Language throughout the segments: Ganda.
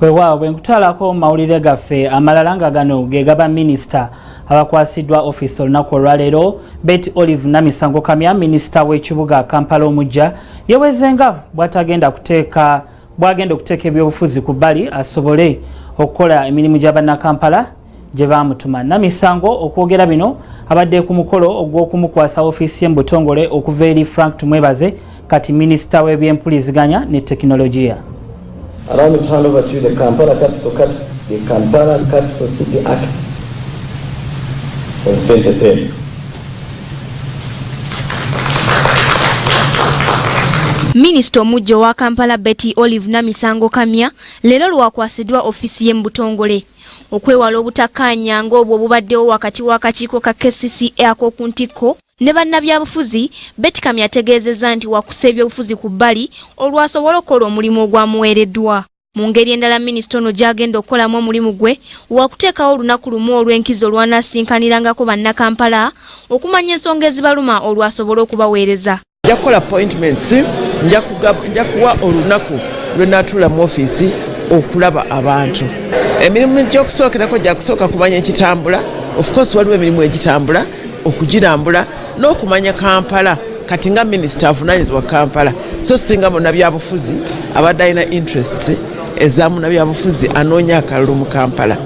Weewaawo nkutwalako mawulire gaffe amalala nga gano ge gaba minisita abakwasiddwa office olunaku olwaleero. Betty Olive Namisango Kamya, minisita w'ekibuga Kampala omujja, yewezenga bwagenda okuteeka ebyobufuzi ku bbali asobole okukola emirimu gya bannakampala gye baamutuma. Namisango okwogera bino abadde ku mukolo ogw'okumukwasa ofiisi ye mu butongole okuva eri Frank Tumwebaze, kati minisita w'ebyempuliziganya ne tekinologiya. Allow me to hand over to you the Kampala Capital City Act of 2010. Minisita omujja wa Kampala Betty Olive Namisango Kamya leero lwakwasiddwa ofiisi ye mu butongole okwewala obutakkaanya ng'obwo obubaddewo wakati w'akakiiko ka KCCA ak'oku ntikko ne bannabyabufuzi. Betty Kamya ategeezezza nti wakusa ebyobufuzi ku bbali olwasobola okukola omulimu ogwamuweereddwa. Mu ngeri endala minisita ono gy'agenda okukolamu omulimu gwe wakuteekawo olunaku lumu olw'enkizo olwanaasinkanirangako bannakampala okumanya ensonga ezibaluma olwasobola okubaweereza. Nja kukola appointments, nja kuwa olunaku lwe naatuula mu ofiisi okulaba abantu. Emirimu gy'okusookerako gya kusooka kumanya ekitambula. Of course waliwo emirimu egitambula, okugirambula n'okumanya Kampala kati nga minisita avunaanyizibwa Kampala. So singa munnabyabufuzi abadde alina interests eza munnabyabufuzi anoonya akalulu mu Kampala.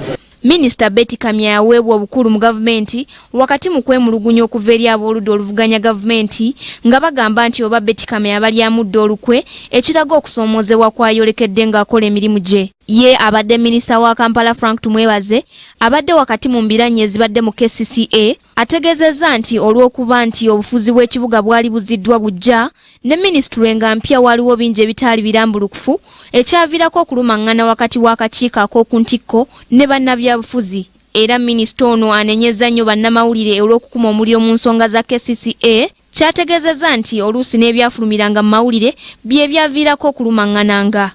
Minisita Betty Kamya yaweebwa obukulu mu gavumenti wakati mu kwemulugunya okuva eri ab'oludda oluvuganya gavumenti nga bagamba nti oba Betty Kamya abali amudde olukwe ekiraga okusoomoozebwa kwayolekedde ng'akola emirimu gye. Ye abadde minisita wa Kampala Frank Tumwebaze abadde wakati mu mbiranye ezibadde mu KCCA ategeezezza nti olw'okuba nti obufuzi bw'ekibuga bwali buziddwa bujja ne minisitule nga mpya waliwo bingi ebitaali birambulukufu ekyaviirako okulumaŋŋana wakati w'akakiiko ak'oku ntikko ne bannabyabufuzi. Era minisita ono anenyezza nnyo bannamawulire olw'okukuma omuliro mu nsonga za KCCA kyategeezezza nti oluusi n'ebyafulumiranga mu mawulire bye byaviirako okulumaŋŋananga.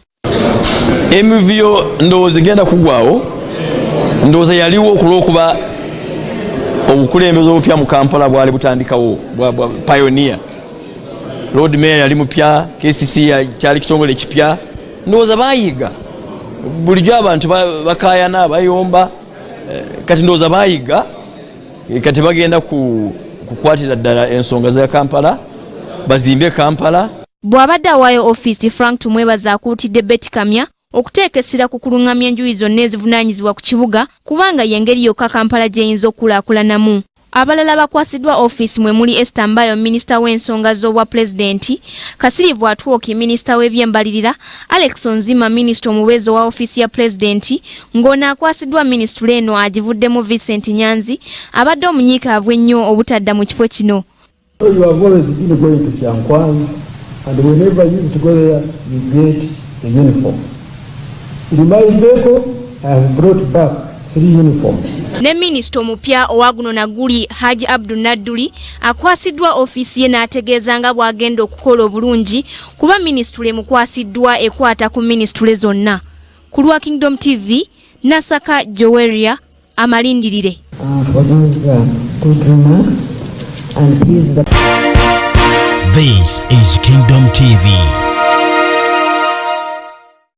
Emivuyo ndowooza genda kugwawo, ndowooza yaliwo okulw'okuba obukulembeze obupya mu Kampala bwali butandikawo bwa pioneer. Road Mayor yali mupya, KCCA kyali kitongole kipya. Ndowooza bayiga bulijjo abantu bakayana bayomba, kati ndowooza bayiga kati bagenda kukwatira ddala ensonga za Kampala bazimbe Kampala. Bw'abadde awaayo ofiisi Frank Tumwebaze akuutidde Betty Kamya okuteeka essira ku kulungamya enjuyi zonna ezivunaanyizibwa ku kibuga kubanga y'engeri yokka Kampala gy'eyinza okukulaakulanamu. Abalala bakwasiddwa ofiisi mwe muli Esther Mbayo, minisita w'ensonga z'obwa pulezidenti, Kasirivu Atwoki, minisita w'ebyembalirira, Alex Onzima, minisita omubeezi wa ofiisi ya pulezidenti, ng'ono akwasiddwa minisitule eno agivuddemu Vincent Nyanzi abadde omunyiikaavu ennyo obutadda mu kifo kino. You have always been going to Kyankwanzi, and whenever you used to go there, you get the uniform. In my vehicle, I have brought back 3 uniforms. Ne minisita omupya owaguno Naguli Haji Abdul Naduli akwasiddwa ofiisi ye n'ategeeza nga bw'agenda okukola obulungi kuba minisitule mukwasiddwa ekwata ku minisitule zonna. Ku lwa Kingdom TV, Nasaka Joweria amalindirire. For those good remarks and please This is Kingdom TV.